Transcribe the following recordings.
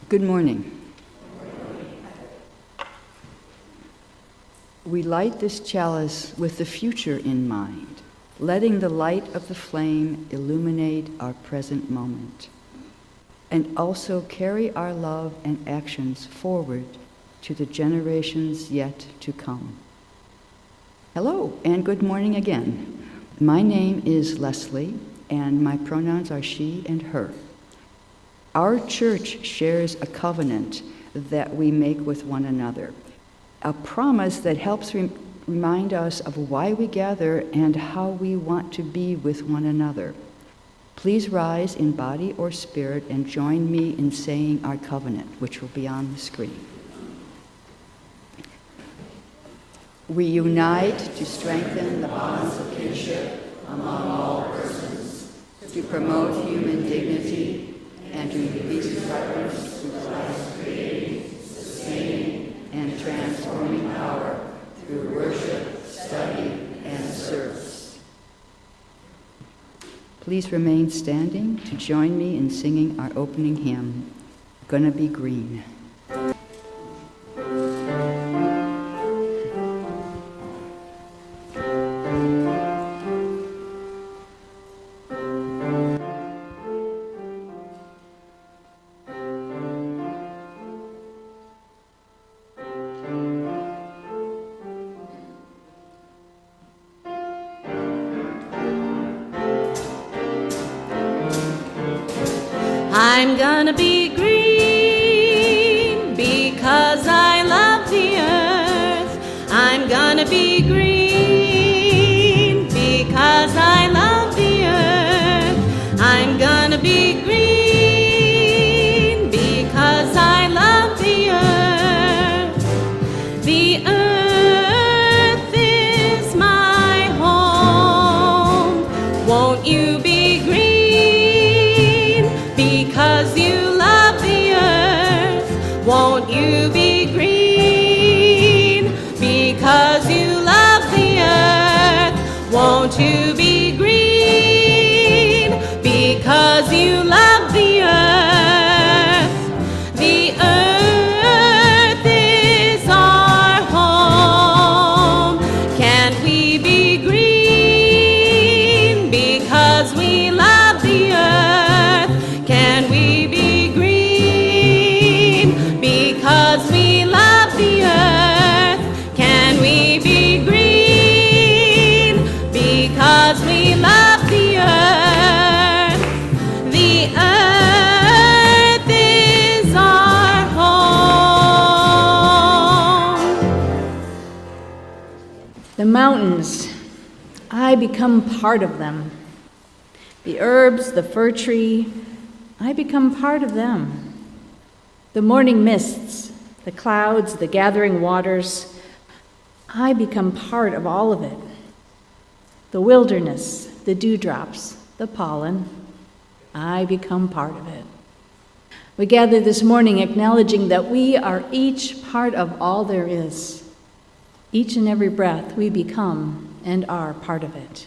Good morning. We light this chalice with the future in mind, letting the light of the flame illuminate our present moment, and also carry our love and actions forward to the generations yet to come. Hello, and good morning again. My name is Leslie, and my pronouns are she and her. Our church shares a covenant that we make with one another, a promise that helps remind us of why we gather and how we want to be with one another. Please rise in body or spirit and join me in saying our covenant, which will be on the screen. We unite to strengthen the bonds of kinship among all persons, to promote human dignity, and to increase reverence through Christ's creating, sustaining, and transforming power through worship, study, and service. Please remain standing to join me in singing our opening hymn, Gonna Be Green. I'm gonna be green because I love the earth. I'm gonna be green because I love the earth. I'm gonna be green because I love the earth. The earth is my home. Won't you be green? Because you love the earth, won't you be green? Because you love the earth, won't you be green? Because you love the earth. The earth is our home. Can't we be green? Because we love the earth. Can we be green because we love the earth? Can we be green because we love the earth? The earth is our home. The mountains, I become part of them. The herbs, the fir tree, I become part of them. The morning mists, the clouds, the gathering waters, I become part of all of it. The wilderness, the dewdrops, the pollen, I become part of it. We gather this morning acknowledging that we are each part of all there is. Each and every breath we become and are part of it.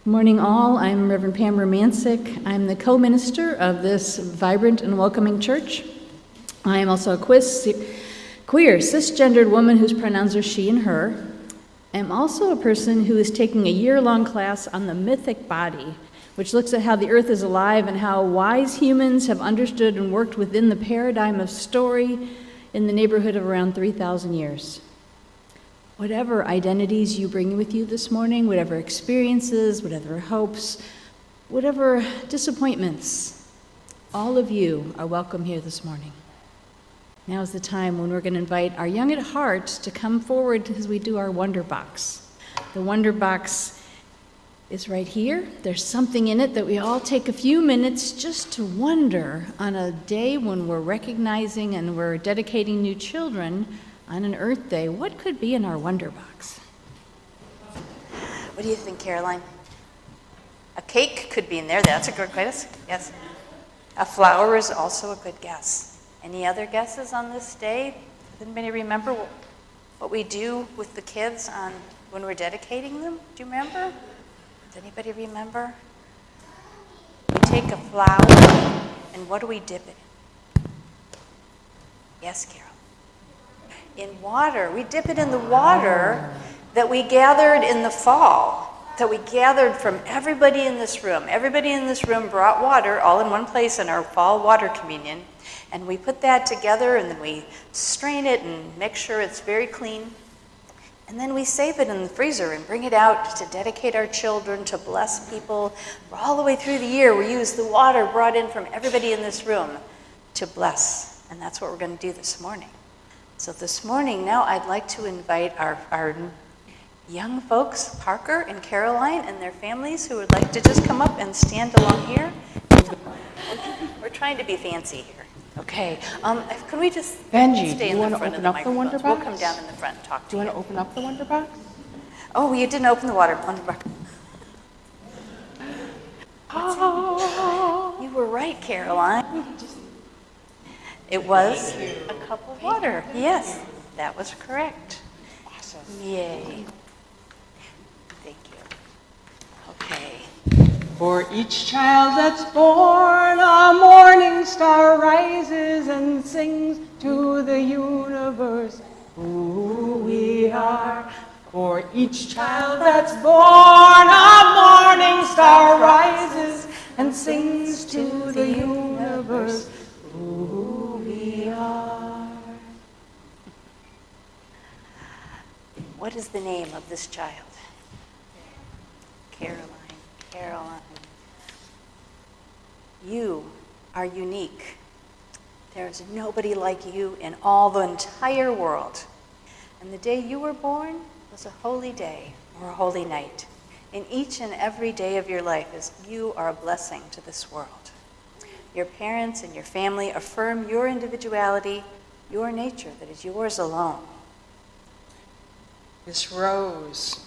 Good morning, all. I'm Reverend Pam Romancic. I'm the co-minister of this vibrant and welcoming church. I am also a queer, cisgendered woman whose pronouns are she and her. I'm also a person who is taking a year-long class on the mythic body, which looks at how the earth is alive and how wise humans have understood and worked within the paradigm of story in the neighborhood of around 3,000 years. Whatever identities you bring with you this morning, whatever experiences, whatever hopes, whatever disappointments, all of you are welcome here this morning. Now is the time when we're going to invite our young at heart to come forward as we do our Wonder Box. The Wonder Box is right here. There's something in it that we all take a few minutes just to wonder on a day when we're recognizing and we're dedicating new children on an Earth Day. What could be in our Wonder Box? What do you think, Caroline? A cake could be in there. That's a good guess. Yes. A flower is also a good guess. Any other guesses on this day? Does anybody remember what we do with the kids on when we're dedicating them? Do you remember? Does anybody remember? We take a flower, and what do we dip it in? Yes, Carol. In water. We dip it in the water that we gathered in the fall, that we gathered from everybody in this room. Everybody in this room brought water all in one place in our fall water communion, and we put that together, and then we strain it and make sure it's very clean. And then we save it in the freezer and bring it out to dedicate our children, to bless people. All the way through the year, we use the water brought in from everybody in this room to bless. And that's what we're going to do this morning. So this morning, now I'd like to invite our young folks, Parker and Caroline and their families, who would like to just come up and stand along here. We're trying to be fancy here. Okay, could we just Benji, stay do you in the want to front of open the up the Wonder microphones? We'll Box? come down in the front and talk Do to you you. want to open up the Wonder Box? Oh, you didn't open the Wonder Box. Oh, You were right, Caroline. It was a cup of water. Yes, that was correct. awesome. Yay. Thank you. Okay. For each child that's born, a morning star rises and sings to the universe who we are. For each child that's born, a morning star rises and sings to the universe who we are. What is the name of this child? Caroline. Caroline. You are unique. There's nobody like you in all the entire world. And the day you were born was a holy day or a holy night. In each and every day of your life, as you are a blessing to this world. Your parents and your family affirm your individuality, your nature that is yours alone. This rose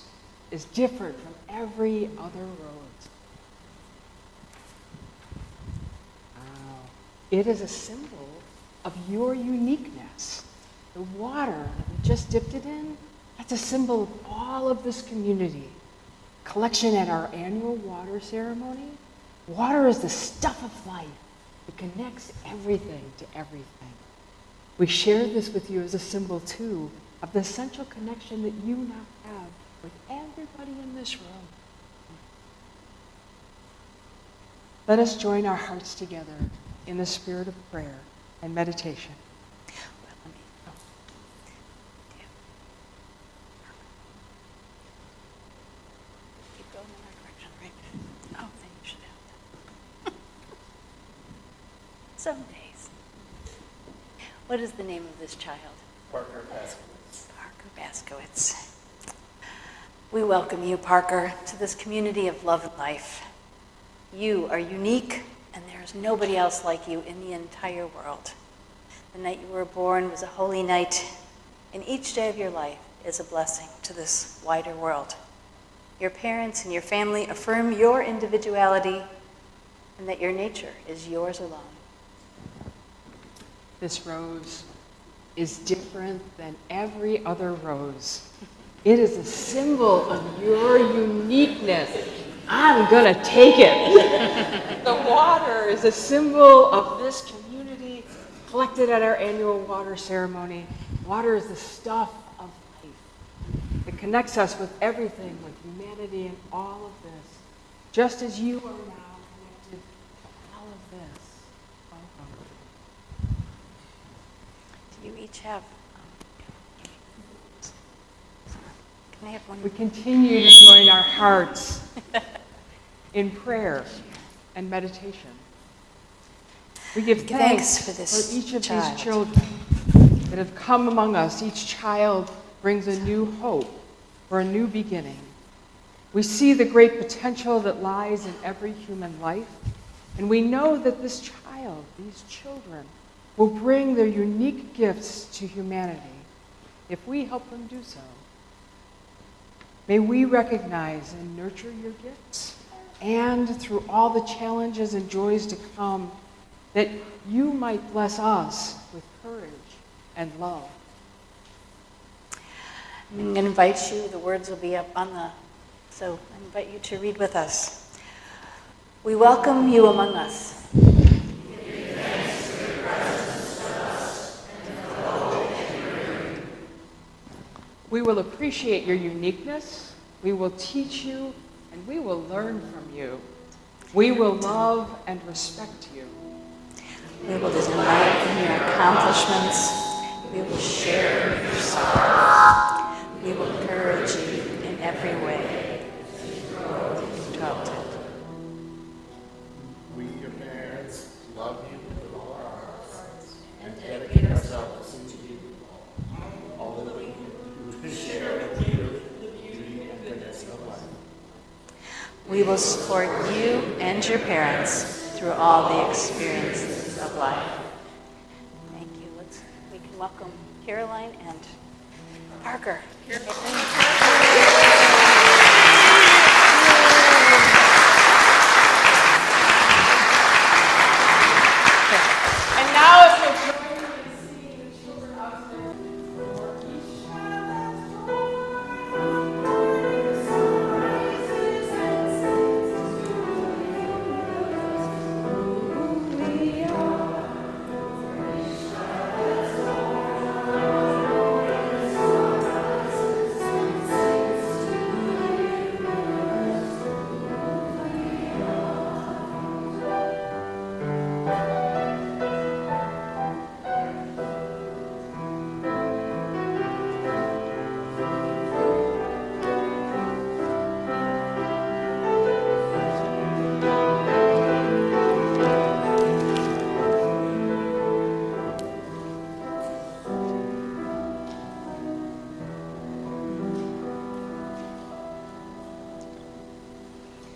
is different from every other rose. Wow. It is a symbol of your uniqueness. The water that we just dipped it in, that's a symbol of all of this community. Collection at our annual water ceremony. Water is the stuff of life. It connects everything to everything. We share this with you as a symbol, too, of the essential connection that you now have with everybody in this room. Let us join our hearts together in the spirit of prayer and meditation. Well, let me- oh. Yeah. Keep going in our direction, right? Oh, then you should have that. Some days. What is the name of this child? Parker Baskowitz. Parker Baskowitz. We welcome you, Parker, to this community of love and life. You are unique, and there is nobody else like you in the entire world. The night you were born was a holy night, and each day of your life is a blessing to this wider world. Your parents and your family affirm your individuality and that your nature is yours alone. This rose is different than every other rose. It is a symbol of your uniqueness. I'm gonna take it. The water is a symbol of this community collected at our annual water ceremony. Water is the stuff of life. It connects us with everything, with humanity and all of this. Just as you are now connected to all of this. Welcome. Do you each have... Can I have one? We continue to join our hearts in prayer and meditation. We give thanks for this each of child. these children that have come among us. Each child brings a new hope for a new beginning. We see the great potential that lies in every human life, and we know that this child, these children, will bring their unique gifts to humanity if we help them do so. May we recognize and nurture your gifts, and through all the challenges and joys to come, that you might bless us with courage and love. I'm going to invite you, the words will be up on the, so I invite you to read with us. We welcome you among us. Give thanks for your presence with us and for We will appreciate your uniqueness. We will teach you, and we will learn from you. We will love and respect you. We will delight in your accomplishments. We will share in your sorrow. We will encourage you in every way. Adulthood. We, your parents, love you with all our hearts and dedicate ourselves to you. All that we can do to share with you the beauty and goodness of life. We will support you and your parents through all the experiences of life. Thank you. We can welcome Caroline and Parker. And now as we're joined in singing the children upstairs for each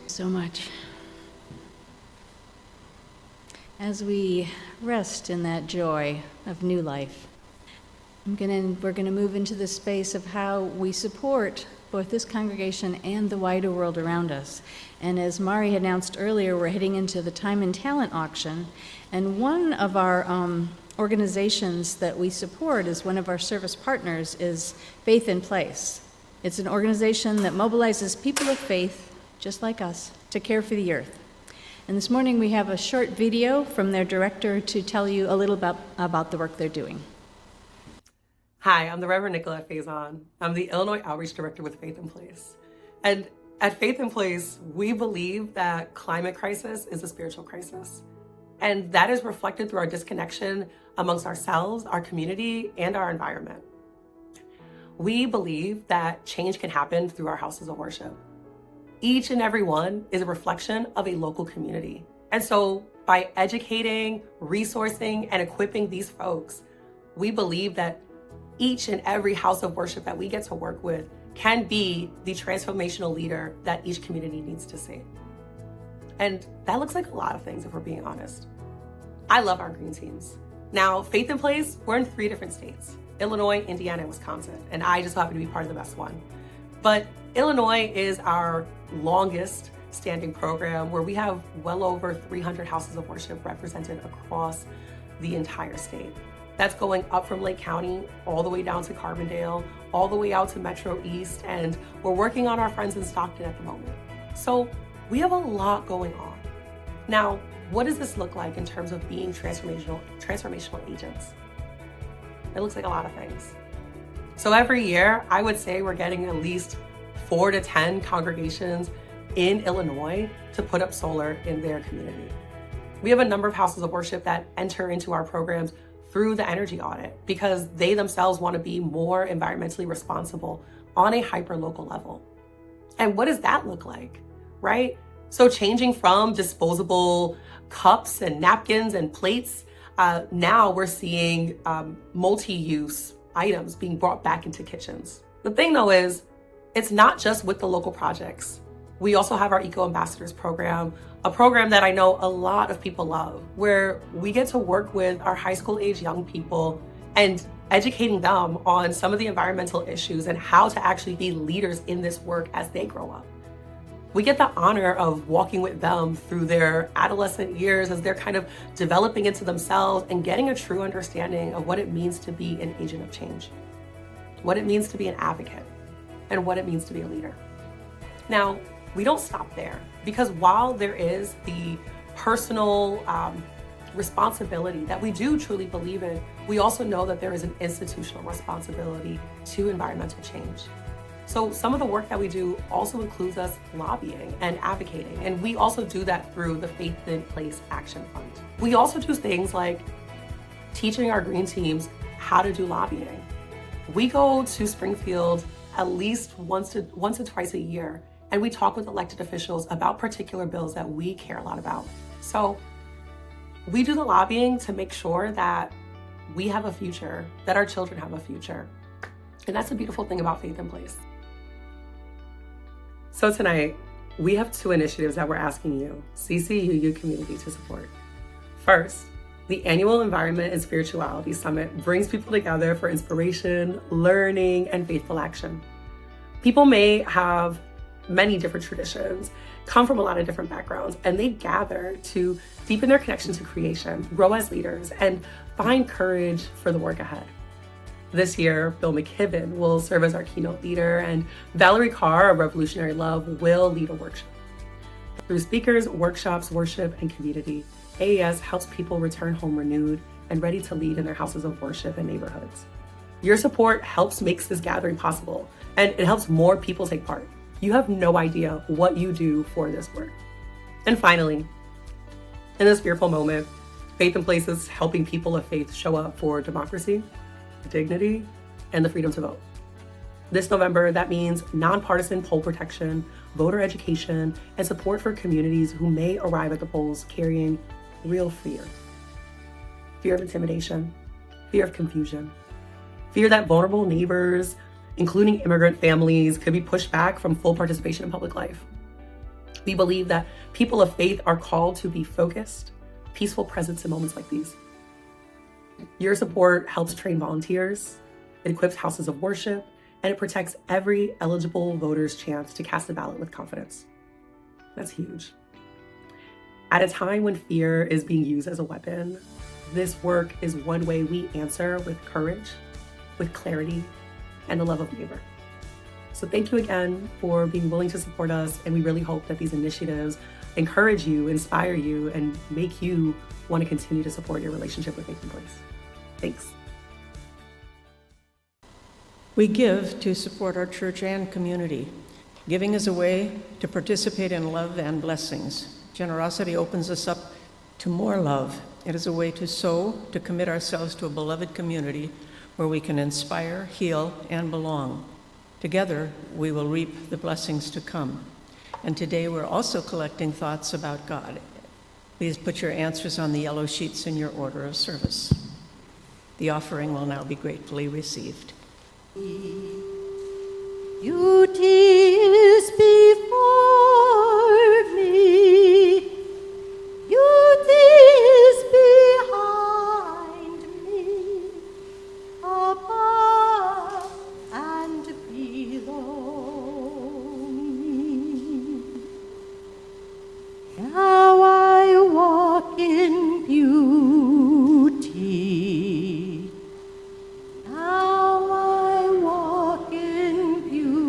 So much. As we rest in that joy of new life, we're going to move into the space of how we support both this congregation and the wider world around us. And as Mari announced earlier, we're heading into the Time and Talent auction. And one of our organizations that we support as one of our service partners is Faith in Place. It's an organization that mobilizes people of faith, just like us, to care for the earth. And this morning we have a short video from their director to tell you a little about the work they're doing. Hi, I'm the Reverend Nicolette Faison. I'm the Illinois Outreach Director with Faith in Place. And at Faith in Place, we believe that climate crisis is a spiritual crisis. And that is reflected through our disconnection amongst ourselves, our community, and our environment. We believe that change can happen through our houses of worship. Each and every one is a reflection of a local community. And so by educating, resourcing, and equipping these folks, we believe that each and every house of worship that we get to work with can be the transformational leader that each community needs to see. And that looks like a lot of things, if we're being honest. I love our green teams. Now, Faith in Place, we're in 3 different states, Illinois, Indiana, and Wisconsin, and I just happen to be part of the best one. But Illinois is our longest standing program where we have well over 300 houses of worship represented across the entire state. That's going up from Lake County, all the way down to Carbondale, all the way out to Metro East, and we're working on our friends in Stockton at the moment. So we have a lot going on. Now, what does this look like in terms of being transformational agents? It looks like a lot of things. So every year, I would say we're getting at least 4 to 10 congregations in Illinois to put up solar in their community. We have a number of houses of worship that enter into our programs through the energy audit because they themselves want to be more environmentally responsible on a hyper-local level. And what does that look like, right? So changing from disposable cups and napkins and plates, now we're seeing multi-use items being brought back into kitchens. The thing though is, it's not just with the local projects. We also have our Eco Ambassadors program, a program that I know a lot of people love, where we get to work with our high school age young people and educating them on some of the environmental issues and how to actually be leaders in this work as they grow up. We get the honor of walking with them through their adolescent years as they're kind of developing into themselves and getting a true understanding of what it means to be an agent of change, what it means to be an advocate, and what it means to be a leader. Now, we don't stop there because while there is the personal responsibility that we do truly believe in, we also know that there is an institutional responsibility to environmental change. So some of the work that we do also includes us lobbying and advocating, and we also do that through the Faith in Place Action Fund. We also do things like teaching our green teams how to do lobbying. We go to Springfield at least once to twice a year, and we talk with elected officials about particular bills that we care a lot about. So we do the lobbying to make sure that we have a future, that our children have a future. And that's the beautiful thing about Faith in Place. So tonight, we have 2 initiatives that we're asking you, CCUU community, to support. First, the annual Environment and Spirituality Summit brings people together for inspiration, learning, and faithful action. People may have many different traditions, come from a lot of different backgrounds, and they gather to deepen their connection to creation, grow as leaders, and find courage for the work ahead. This year, Bill McKibben will serve as our keynote leader, and Valerie Carr of Revolutionary Love will lead a workshop. Through speakers, workshops, worship, and community, AES helps people return home renewed and ready to lead in their houses of worship and neighborhoods. Your support makes this gathering possible, and it helps more people take part. You have no idea what you do for this work. And finally, in this fearful moment, Faith in Place is helping people of faith show up for democracy, dignity, and the freedom to vote. This November, that means nonpartisan poll protection, voter education, and support for communities who may arrive at the polls carrying real fear. Fear of intimidation, fear of confusion, fear that vulnerable neighbors, including immigrant families, could be pushed back from full participation in public life. We believe that people of faith are called to be focused, peaceful presence in moments like these. Your support helps train volunteers, it equips houses of worship, and it protects every eligible voter's chance to cast a ballot with confidence. That's huge. At a time when fear is being used as a weapon, this work is one way we answer with courage, with clarity, and the love of neighbor. So thank you again for being willing to support us, and we really hope that these initiatives encourage you, inspire you, and make you want to continue to support your relationship with Faith in Place. Thanks. We give to support our church and community. Giving is a way to participate in love and blessings. Generosity opens us up to more love. It is a way to sow, to commit ourselves to a beloved community where we can inspire, heal, and belong. Together, we will reap the blessings to come. And today, we're also collecting thoughts about God. Please put your answers on the yellow sheets in your order of service. The offering will now be gratefully received. Beauty is before me, beauty is behind me, above and below me. Now I walk in beauty. Now I walk in beauty.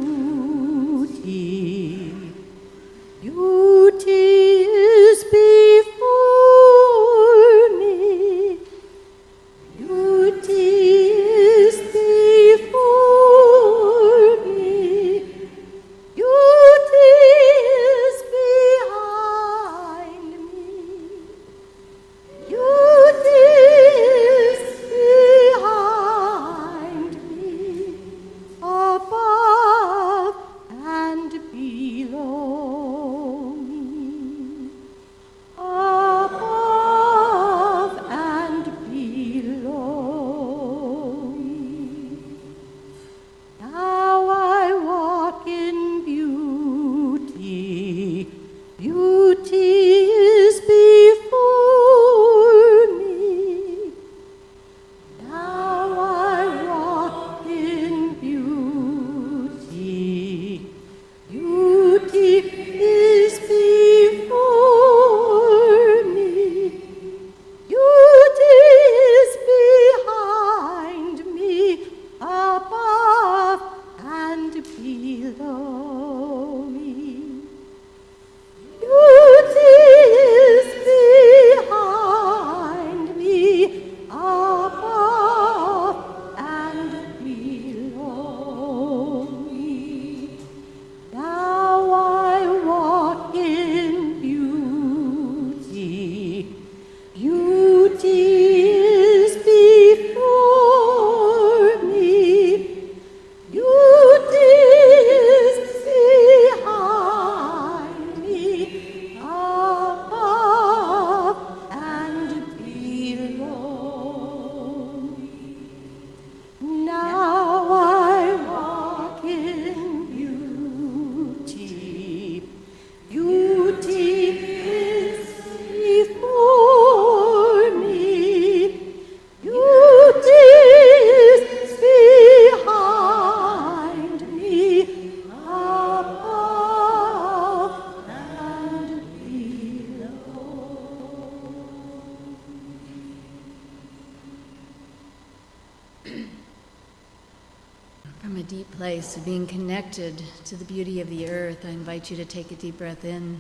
From a deep place of being connected to the beauty of the earth, I invite you to take a deep breath in.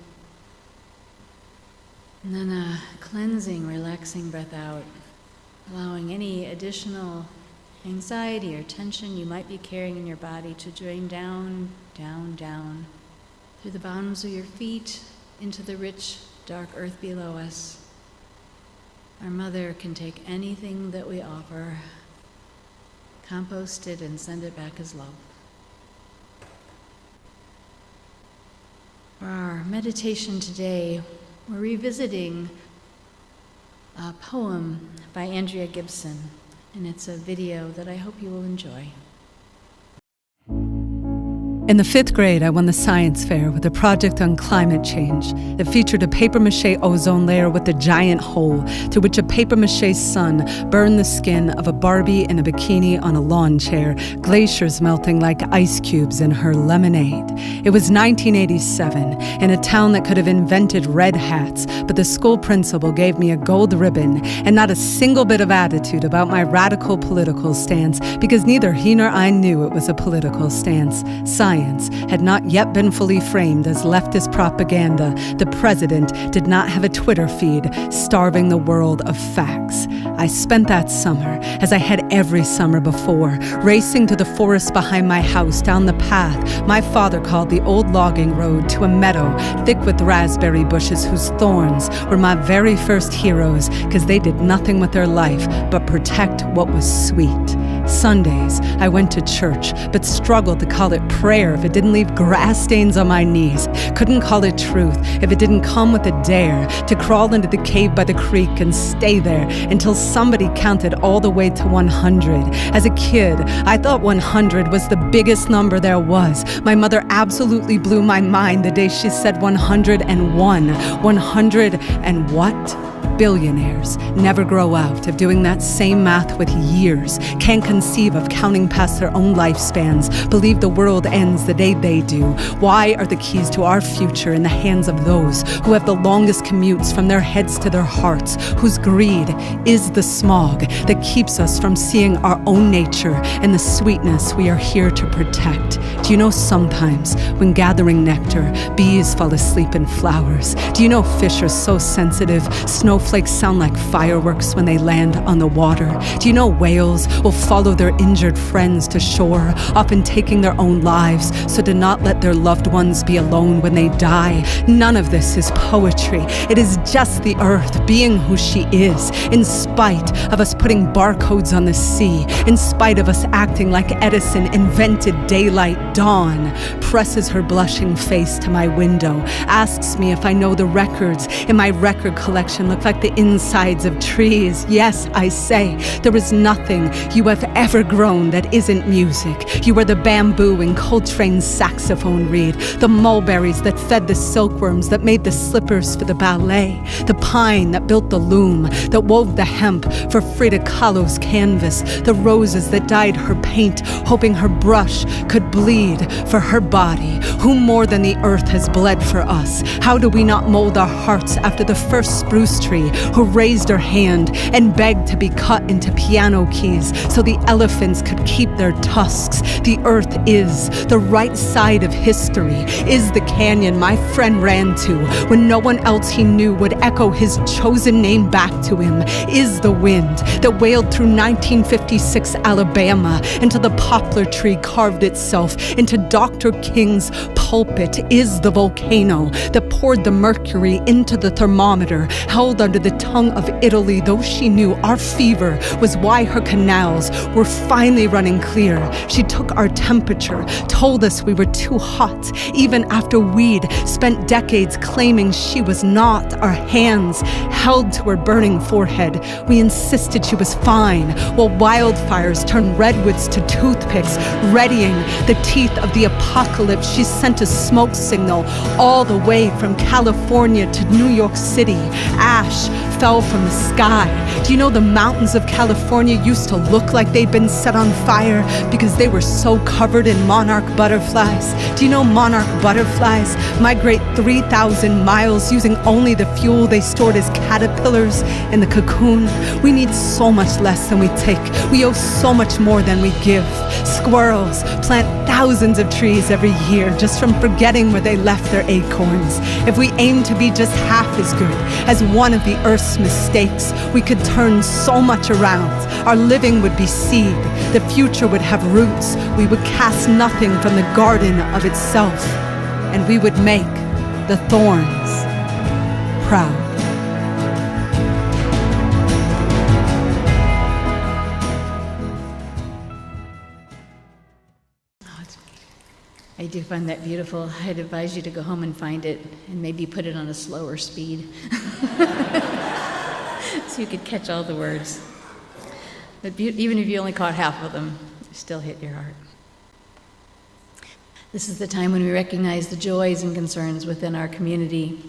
And then a cleansing, relaxing breath out, allowing any additional anxiety or tension you might be carrying in your body to drain down, down, down, through the bottoms of your feet into the rich, dark earth below us. Our Mother can take anything that we offer, compost it, and send it back as love. For our meditation today, we're revisiting a poem by Andrea Gibson, and it's a video that I hope you will enjoy. In the 5th grade, I won the science fair with a project on climate change that featured a papier-mâché ozone layer with a giant hole through which a papier-mâché sun burned the skin of a Barbie in a bikini on a lawn chair, glaciers melting like ice cubes in her lemonade. It was 1987, in a town that could have invented red hats, but the school principal gave me a gold ribbon and not a single bit of attitude about my radical political stance, because neither he nor I knew it was a political stance. Science had not yet been fully framed as leftist propaganda. The president did not have a Twitter feed starving the world of facts. I spent that summer, as I had every summer before, racing to the forest behind my house down the path my father called the old logging road to a meadow thick with raspberry bushes whose thorns were my very first heroes, because they did nothing with their life but protect what was sweet. Sundays, I went to church, but struggled to call it prayer if it didn't leave grass stains on my knees. Couldn't call it truth if it didn't come with a dare to crawl into the cave by the creek and stay there until somebody counted all the way to 100. As a kid, I thought 100 was the biggest number there was. My mother absolutely blew my mind the day she said 101. 100 and what? Billionaires never grow out of doing that same math with years, can't conceive of counting past their own lifespans, believe the world ends the day they do. Why are the keys to our future in the hands of those who have the longest commutes from their heads to their hearts, whose greed is the smog that keeps us from seeing our own nature and the sweetness we are here to protect? Do you know sometimes when gathering nectar, bees fall asleep in flowers? Do you know fish are so sensitive, snowflakes sound like fireworks when they land on the water? Do you know whales will follow their injured friends to shore, often taking their own lives so to not let their loved ones be alone when they die? None of this is poetry. It is just the earth being who she is, in spite of us putting barcodes on the sea, in spite of us acting like Edison invented daylight. Dawn presses her blushing face to my window, asks me if I know the records in my record collection look like the insides of trees. Yes, I say, there is nothing you have ever grown that isn't music. You are the bamboo in Coltrane's saxophone reed, the mulberries that fed the silkworms that made the slippers for the ballet, the pine that built the loom, that wove the hemp for Frida Kahlo's canvas, the roses that dyed her paint, hoping her brush could bleed for her body. Who more than the earth has bled for us? How do we not mold our hearts after the first spruce tree who raised her hand and begged to be cut into piano keys so the elephants could keep their tusks? The earth is the right side of history, is the canyon my friend ran to when no one else he knew would echo his chosen name back to him, is the wind that wailed through 1956 Alabama until the poplar tree carved itself into Dr. King's pulpit, is the volcano that poured the mercury into the thermometer held under the tongue of Italy, though she knew our fever was why her canals were finally running clear. She took our temperature, told us we were too hot, even after we'd spent decades claiming she was not. Our hands held to her burning forehead. We insisted she was fine, while wildfires turned redwoods to toothpicks, readying the teeth of the apocalypse. She sent a smoke signal all the way from California to New York City. Ash ash fell from the sky? Do you know the mountains of California used to look like they'd been set on fire because they were so covered in monarch butterflies? Do you know monarch butterflies migrate 3,000 miles using only the fuel they stored as caterpillars in the cocoon? We need so much less than we take. We owe so much more than we give. Squirrels plant thousands of trees every year just from forgetting where they left their acorns. If we aim to be just half as good as one of the earth's mistakes, we could turn so much around. Our living would be seed. The future would have roots. We would cast nothing from the garden of itself, and we would make the thorns proud. I do find that beautiful. I'd advise you to go home and find it and maybe put it on a slower speed so you could catch all the words. But even if you only caught half of them, they still hit your heart. This is the time when we recognize the joys and concerns within our community.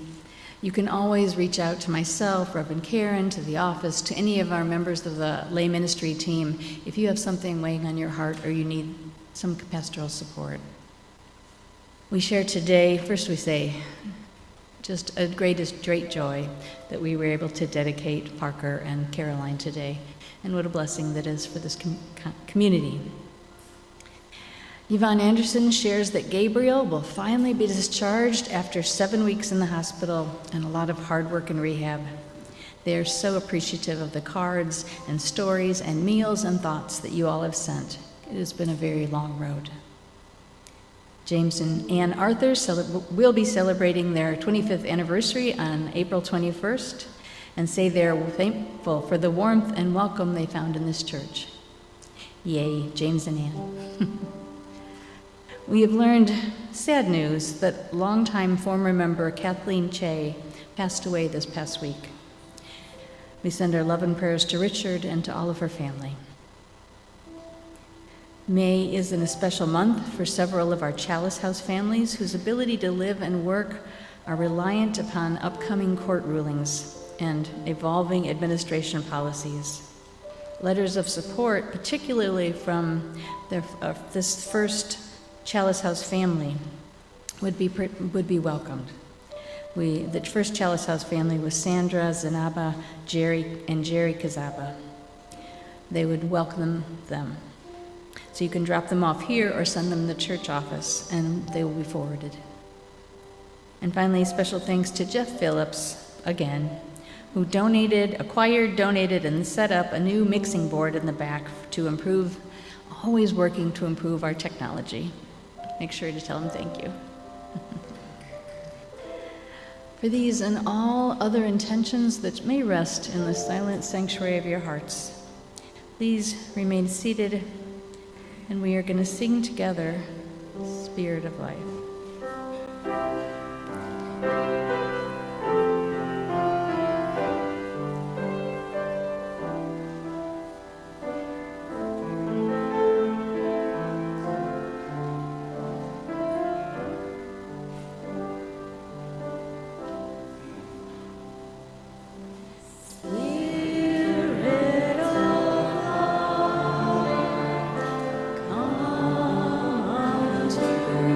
You can always reach out to myself, Reverend Karen, to the office, to any of our members of the lay ministry team if you have something weighing on your heart or you need some pastoral support. We share today, first we say, just a great joy that we were able to dedicate Parker and Caroline today, and what a blessing that is for this community. Yvonne Anderson shares that Gabriel will finally be discharged after 7 weeks in the hospital and a lot of hard work in rehab. They are so appreciative of the cards and stories and meals and thoughts that you all have sent. It has been a very long road. James and Ann Arthur will be celebrating their 25th anniversary on April 21st and say they're thankful for the warmth and welcome they found in this church. Yay, James and Ann. We have learned sad news that longtime former member Kathleen Che passed away this past week. We send our love and prayers to Richard and to all of her family. May is in a special month for several of our Chalice House families whose ability to live and work are reliant upon upcoming court rulings and evolving administration policies. Letters of support, particularly from this first Chalice House family, would be welcomed. The first Chalice House family was Sandra, Zanaba, Jerry Kazaba. They would welcome them. So you can drop them off here or send them to the church office, and they will be forwarded. And finally, special thanks to Jeff Phillips, again, who acquired, donated, and set up a new mixing board in the back to improve, always working to improve our technology. Make sure to tell him thank you. For these and all other intentions that may rest in the silent sanctuary of your hearts, please remain seated, and we are going to sing together, Spirit of Life. Come unto me.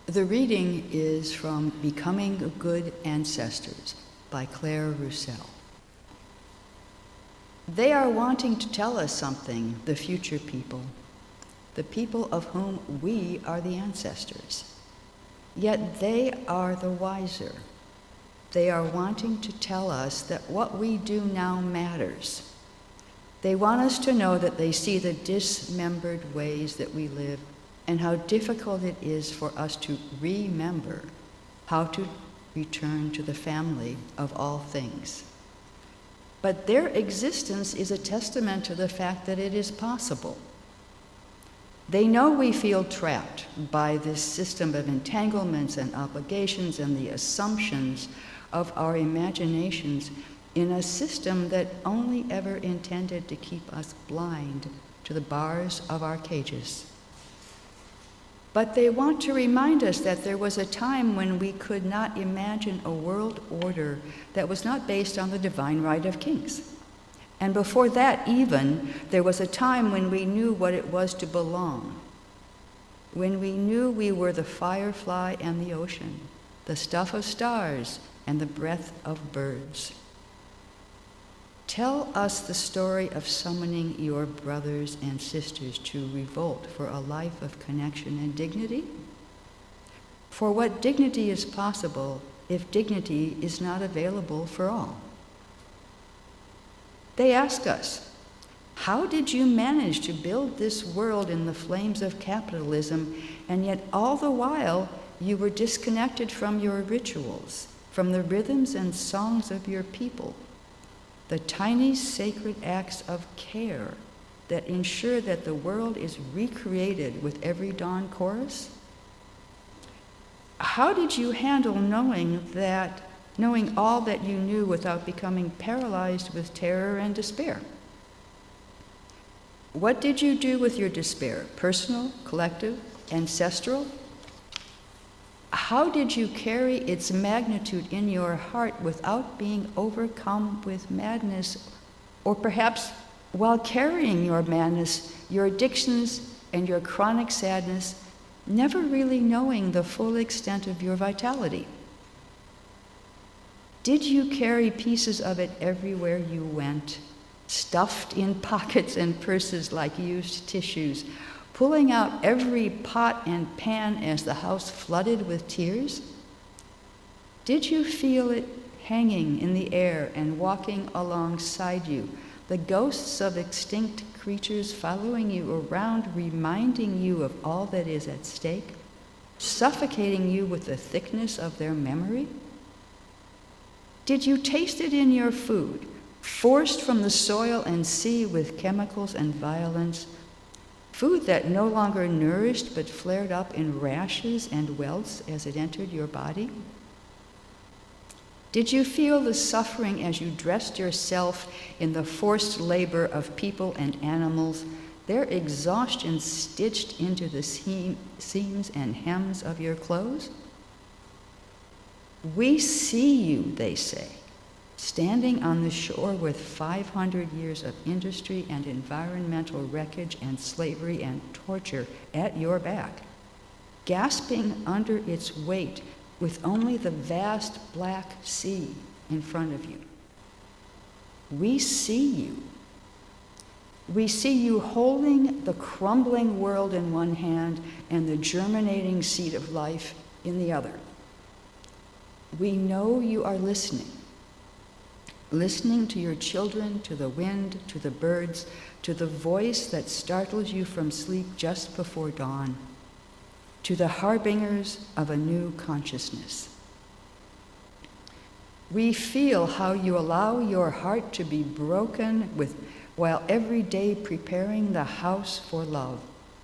The reading is from Becoming Good Ancestors by Claire Roussel. They are wanting to tell us something, the future people, the people of whom we are the ancestors. Yet they are the wiser. They are wanting to tell us that what we do now matters. They want us to know that they see the dismembered ways that we live and how difficult it is for us to remember how to return to the family of all things. But their existence is a testament to the fact that it is possible. They know we feel trapped by this system of entanglements and obligations and the assumptions of our imaginations in a system that only ever intended to keep us blind to the bars of our cages. But they want to remind us that there was a time when we could not imagine a world order that was not based on the divine right of kings. And before that even, there was a time when we knew what it was to belong, when we knew we were the firefly and the ocean, the stuff of stars and the breath of birds. Tell us the story of summoning your brothers and sisters to revolt for a life of connection and dignity. For what dignity is possible if dignity is not available for all? They ask us, how did you manage to build this world in the flames of capitalism, and yet all the while you were disconnected from your rituals, from the rhythms and songs of your people? The tiny sacred acts of care that ensure that the world is recreated with every dawn chorus? How did you handle knowing all that you knew without becoming paralyzed with terror and despair? What did you do with your despair, personal, collective, ancestral? How did you carry its magnitude in your heart without being overcome with madness, or perhaps while carrying your madness, your addictions and your chronic sadness, never really knowing the full extent of your vitality? Did you carry pieces of it everywhere you went, stuffed in pockets and purses like used tissues, pulling out every pot and pan as the house flooded with tears? Did you feel it hanging in the air and walking alongside you, the ghosts of extinct creatures following you around, reminding you of all that is at stake, suffocating you with the thickness of their memory? Did you taste it in your food, forced from the soil and sea with chemicals and violence, food that no longer nourished but flared up in rashes and welts as it entered your body? Did you feel the suffering as you dressed yourself in the forced labor of people and animals, their exhaustion stitched into the seams and hems of your clothes? We see you, they say, standing on the shore with 500 years of industry and environmental wreckage and slavery and torture at your back, gasping under its weight with only the vast black sea in front of you. We see you. We see you holding the crumbling world in one hand and the germinating seed of life in the other. We know you are listening to your children, to the wind, to the birds, to the voice that startles you from sleep just before dawn, to the harbingers of a new consciousness. We feel how you allow your heart to be broken while every day preparing the house for love,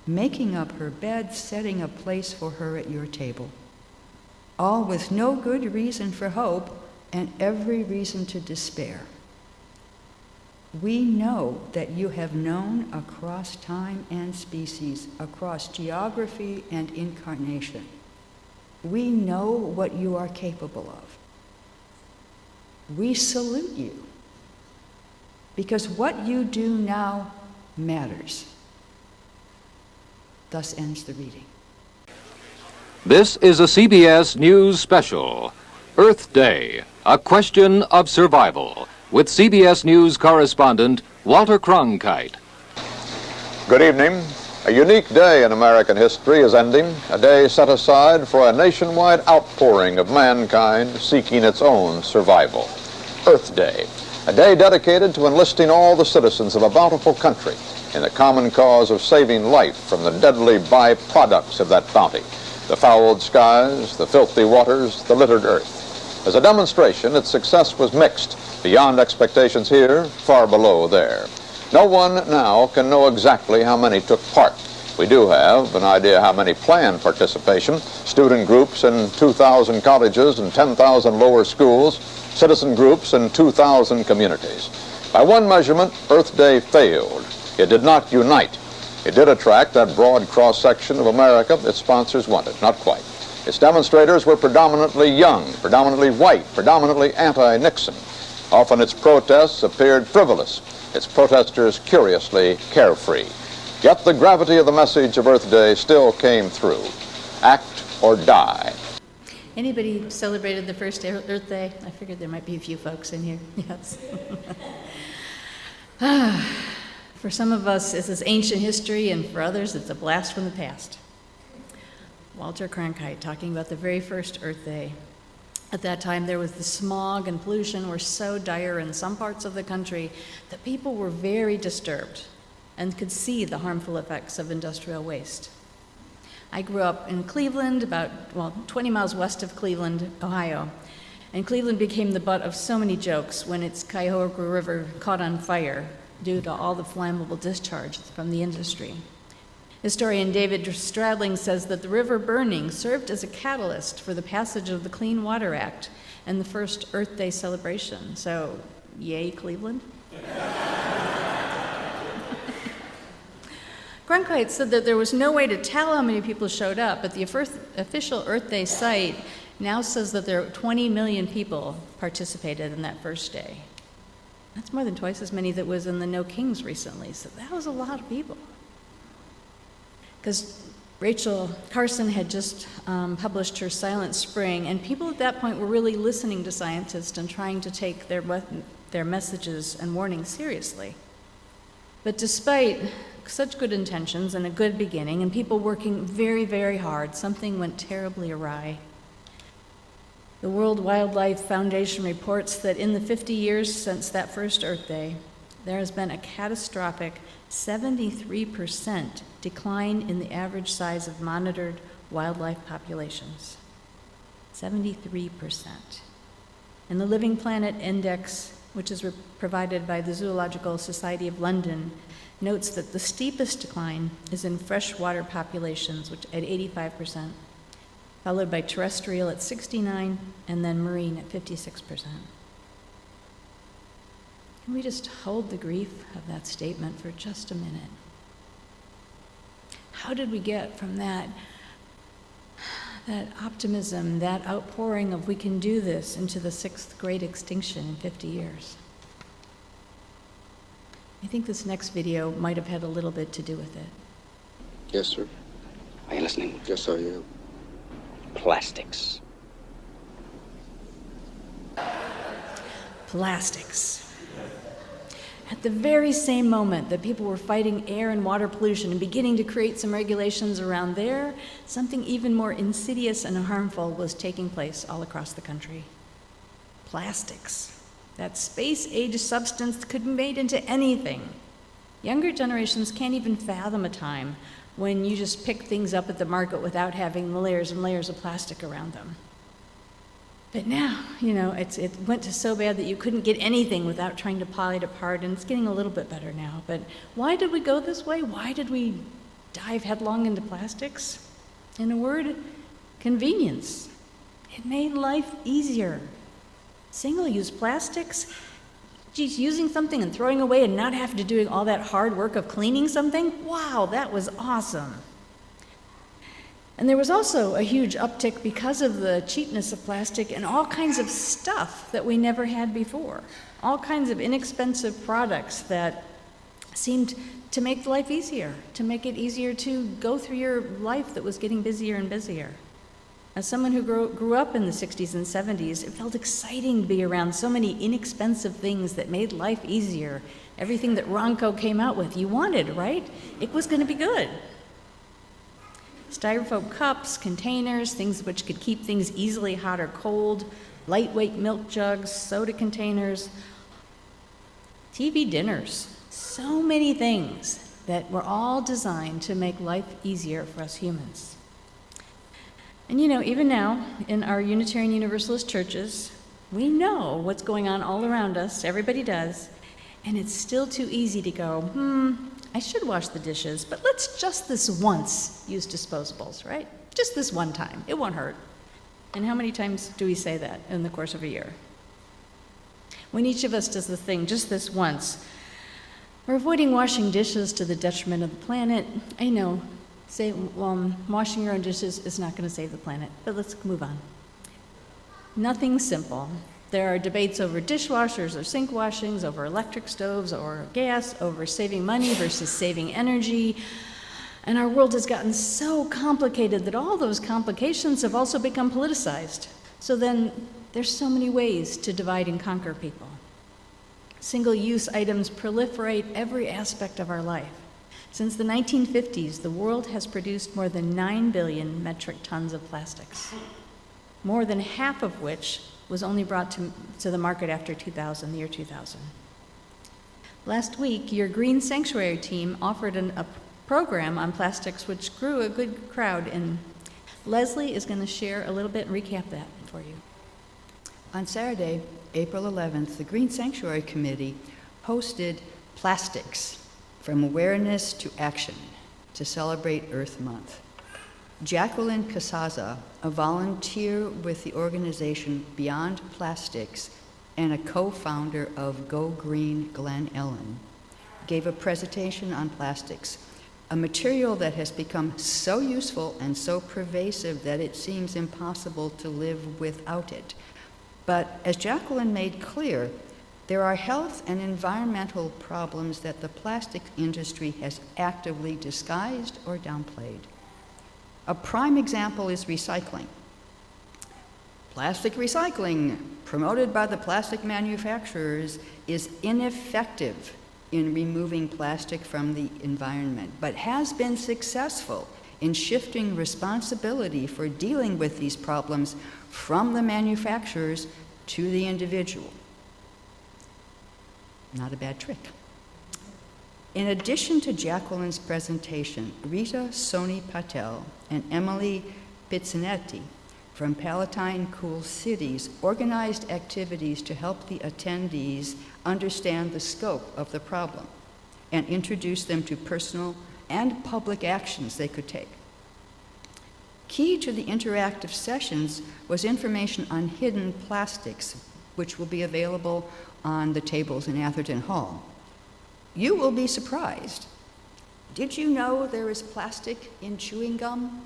making up her bed, setting a place for her at your table, all with no good reason for hope and every reason to despair. We know that you have known across time and species, across geography and incarnation. We know what you are capable of. We salute you, because what you do now matters. Thus ends the reading. This is a CBS News special, Earth Day, a question of survival, with CBS News correspondent Walter Cronkite. Good evening. A unique day in American history is ending, a day set aside for a nationwide outpouring of mankind seeking its own survival. Earth Day, a day dedicated to enlisting all the citizens of a bountiful country in the common cause of saving life from the deadly byproducts of that bounty, the fouled skies, the filthy waters, the littered earth. As a demonstration, its success was mixed, beyond expectations here, far below there. No one now can know exactly how many took part. We do have an idea how many planned participation, student groups in 2,000 colleges and 10,000 lower schools, citizen groups in 2,000 communities. By one measurement, Earth Day failed. It did not unite. It did attract that broad cross-section of America its sponsors wanted, not quite. Its demonstrators were predominantly young, predominantly white, predominantly anti-Nixon. Often its protests appeared frivolous, its protesters curiously carefree. Yet the gravity of the message of Earth Day still came through. Act or die. Anybody celebrated the first Earth Day? I figured there might be a few folks in here. Yes. For some of us, this is ancient history, and for others, it's a blast from the past. Walter Cronkite talking about the very first Earth Day. At that time, there was the smog and pollution were so dire in some parts of the country that people were very disturbed and could see the harmful effects of industrial waste. I grew up in Cleveland, about 20 miles west of Cleveland, Ohio, and Cleveland became the butt of so many jokes when its Cuyahoga River caught on fire due to all the flammable discharge from the industry. Historian David Stradling says that the river burning served as a catalyst for the passage of the Clean Water Act and the first Earth Day celebration. So, yay, Cleveland? Cronkite said that there was no way to tell how many people showed up, but the official Earth Day site now says that there 20 million people participated in that first day. That's more than twice as many that was in the No Kings recently, so that was a lot of people. Because Rachel Carson had just published her Silent Spring, and people at that point were really listening to scientists and trying to take their messages and warnings seriously. But despite such good intentions and a good beginning, and people working very, very hard, something went terribly awry. The World Wildlife Foundation reports that in the 50 years since that first Earth Day, there has been a catastrophic 73% decline in the average size of monitored wildlife populations. 73%. And the Living Planet Index, which is provided by the Zoological Society of London, notes that the steepest decline is in freshwater populations, which at 85%, followed by terrestrial at 69%, and then marine at 56%. Can we just hold the grief of that statement for just a minute? How did we get from that optimism, that outpouring of we can do this, into the sixth great extinction in 50 years? I think this next video might have had a little bit to do with it. Yes, sir. Are you listening? Yes, I am. Plastics. Plastics. At the very same moment that people were fighting air and water pollution and beginning to create some regulations around there, something even more insidious and harmful was taking place all across the country. Plastics. That space-age substance that could be made into anything. Younger generations can't even fathom a time when you just pick things up at the market without having the layers and layers of plastic around them. But now, it went to so bad that you couldn't get anything without trying to pry it apart, and it's getting a little bit better now. But why did we go this way? Why did we dive headlong into plastics? In a word, convenience. It made life easier. Single-use plastics, geez, using something and throwing away and not having to do all that hard work of cleaning something, wow, that was awesome. And there was also a huge uptick because of the cheapness of plastic and all kinds of stuff that we never had before. All kinds of inexpensive products that seemed to make life easier, to make it easier to go through your life that was getting busier and busier. As someone who grew up in the 60s and 70s, it felt exciting to be around so many inexpensive things that made life easier. Everything that Ronco came out with, you wanted, right? It was going to be good. Styrofoam cups, containers, things which could keep things easily hot or cold, lightweight milk jugs, soda containers, TV dinners, so many things that were all designed to make life easier for us humans. And you know, even now, in our Unitarian Universalist churches, we know what's going on all around us, everybody does, and it's still too easy to go, I should wash the dishes, but let's just this once use disposables, right? Just this one time, it won't hurt. And how many times do we say that in the course of a year? When each of us does the thing just this once, we're avoiding washing dishes to the detriment of the planet. I know, washing your own dishes is not going to save the planet, but let's move on. Nothing simple. There are debates over dishwashers or sink washings, over electric stoves or gas, over saving money versus saving energy. And our world has gotten so complicated that all those complications have also become politicized. So then there's so many ways to divide and conquer people. Single-use items proliferate every aspect of our life. Since the 1950s, the world has produced more than 9 billion metric tons of plastics, more than half of which was only brought to the market after 2000, the year 2000. Last week, your Green Sanctuary team offered a program on plastics which grew a good crowd, and Leslie is going to share a little bit and recap that for you. On Saturday, April 11th, the Green Sanctuary Committee hosted Plastics, From Awareness to Action, to celebrate Earth Month. Jacqueline Casaza, a volunteer with the organization Beyond Plastics and a co-founder of Go Green Glen Ellen, gave a presentation on plastics, a material that has become so useful and so pervasive that it seems impossible to live without it. But as Jacqueline made clear, there are health and environmental problems that the plastic industry has actively disguised or downplayed. A prime example is recycling. Plastic recycling, promoted by the plastic manufacturers, is ineffective in removing plastic from the environment, but has been successful in shifting responsibility for dealing with these problems from the manufacturers to the individual. Not a bad trick. In addition to Jacqueline's presentation, Rita Soni Patel and Emily Pizzinetti from Palatine Cool Cities organized activities to help the attendees understand the scope of the problem and introduce them to personal and public actions they could take. Key to the interactive sessions was information on hidden plastics, which will be available on the tables in Atherton Hall. You will be surprised. Did you know there is plastic in chewing gum?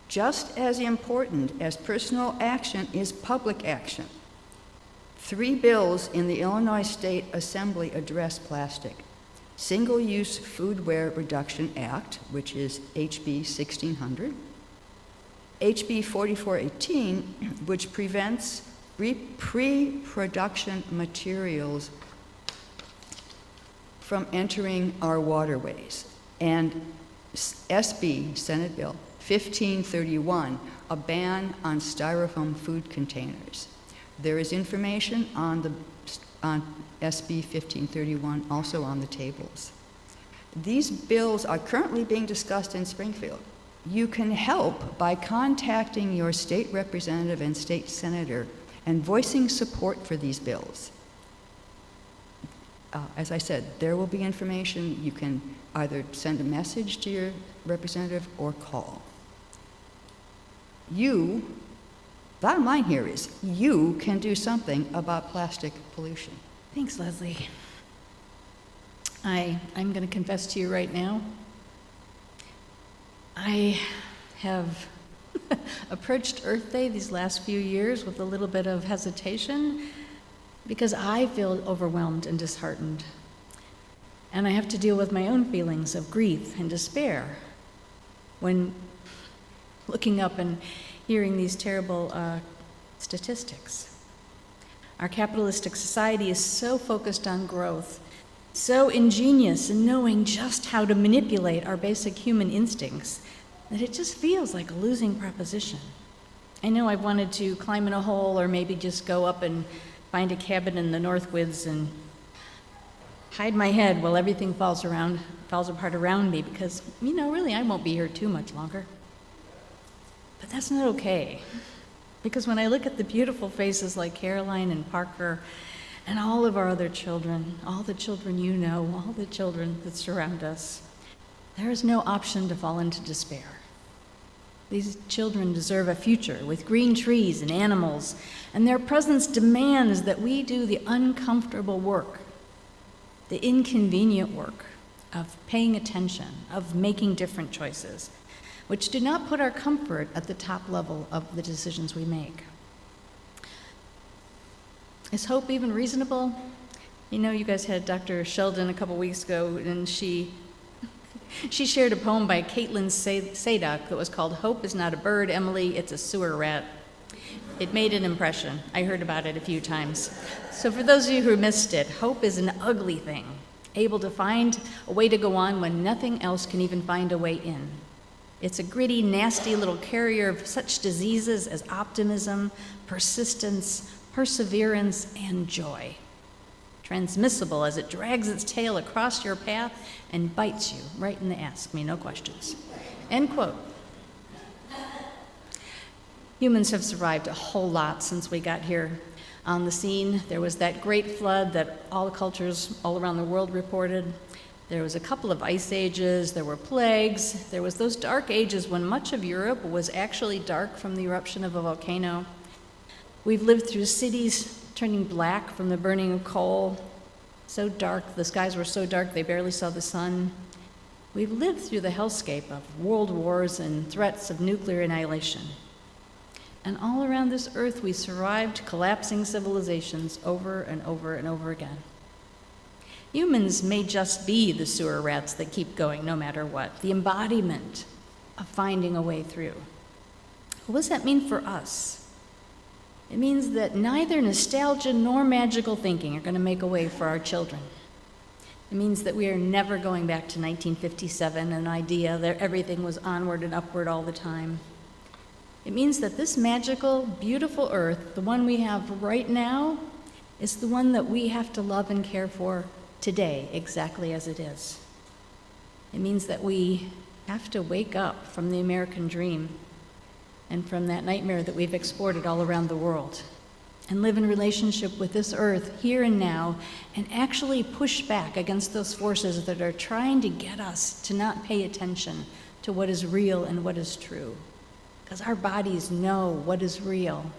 Just as important as personal action is public action. 3 bills in the Illinois State Assembly address plastic. Single-Use Foodware Reduction Act, which is HB 1600. HB 4418, which prevents pre-production materials from entering our waterways, and SB, Senate Bill 1531, a ban on styrofoam food containers. There is information on SB 1531 also on the tables. These bills are currently being discussed in Springfield. You can help by contacting your state representative and state senator and voicing support for these bills. As I said, there will be information. You can either send a message to your representative or call. Bottom line here is, you can do something about plastic pollution. Thanks, Leslie. I'm going to confess to you right now, I have approached Earth Day these last few years with a little bit of hesitation because I feel overwhelmed and disheartened. And I have to deal with my own feelings of grief and despair. when looking up and hearing these terrible statistics. Our capitalistic society is so focused on growth, so ingenious in knowing just how to manipulate our basic human instincts, that it just feels like a losing proposition. I know I've wanted to climb in a hole or maybe just go up and find a cabin in the Northwoods and hide my head while everything falls apart around me because, really I won't be here too much longer. But that's not okay. Because when I look at the beautiful faces like Caroline and Parker and all of our other children, all the children you know, all the children that surround us, there is no option to fall into despair. These children deserve a future with green trees and animals, and their presence demands that we do the uncomfortable work, the inconvenient work of paying attention, of making different choices, which do not put our comfort at the top level of the decisions we make. Is hope even reasonable? You guys had Dr. Sheldon a couple weeks ago, and she shared a poem by Caitlin Sadok that was called "Hope is Not a Bird, Emily, It's a Sewer Rat." It made an impression. I heard about it a few times. So for those of you who missed it, hope is an ugly thing, able to find a way to go on when nothing else can even find a way in. It's a gritty, nasty little carrier of such diseases as optimism, persistence, perseverance, and joy. Transmissible as it drags its tail across your path and bites you right in the ask me no questions. End quote. Humans have survived a whole lot since we got here on the scene. There was that great flood that all the cultures all around the world reported. There was a couple of ice ages, there were plagues, there was those dark ages when much of Europe was actually dark from the eruption of a volcano. We've lived through cities turning black from the burning of coal, so dark, the skies were so dark they barely saw the sun. We've lived through the hellscape of world wars and threats of nuclear annihilation. And all around this earth we survived collapsing civilizations over and over and over again. Humans may just be the sewer rats that keep going no matter what, the embodiment of finding a way through. What does that mean for us? It means that neither nostalgia nor magical thinking are going to make a way for our children. It means that we are never going back to 1957, an idea that everything was onward and upward all the time. It means that this magical, beautiful earth, the one we have right now, is the one that we have to love and care for today, exactly as it is. It means that we have to wake up from the American dream and from that nightmare that we've exported all around the world and live in relationship with this earth here and now and actually push back against those forces that are trying to get us to not pay attention to what is real and what is true. Because our bodies know what is real.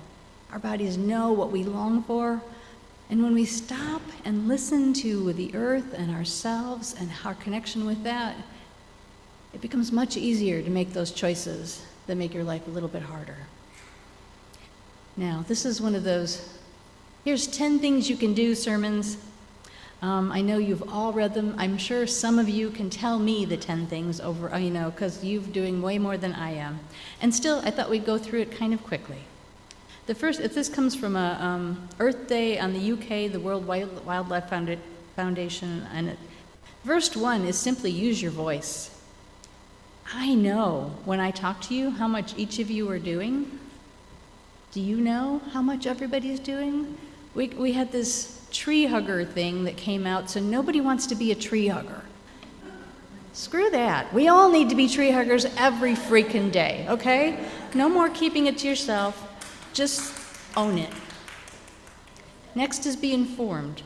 Our bodies know what we long for. And when we stop and listen to the earth and ourselves and our connection with that, it becomes much easier to make those choices that make your life a little bit harder. Now, this is one of those, here's 10 things you can do sermons. I know you've all read them. I'm sure some of you can tell me the 10 things over, because you're doing way more than I am. And still, I thought we'd go through it kind of quickly. The first, this comes from a Earth Day on the UK, the World Wildlife Foundation, and verse 1 is simply use your voice. I know when I talk to you how much each of you are doing. Do you know how much everybody's doing? We had this tree hugger thing that came out, so nobody wants to be a tree hugger. Screw that. We all need to be tree huggers every freaking day, okay? No more keeping it to yourself. Just own it. Next is be informed.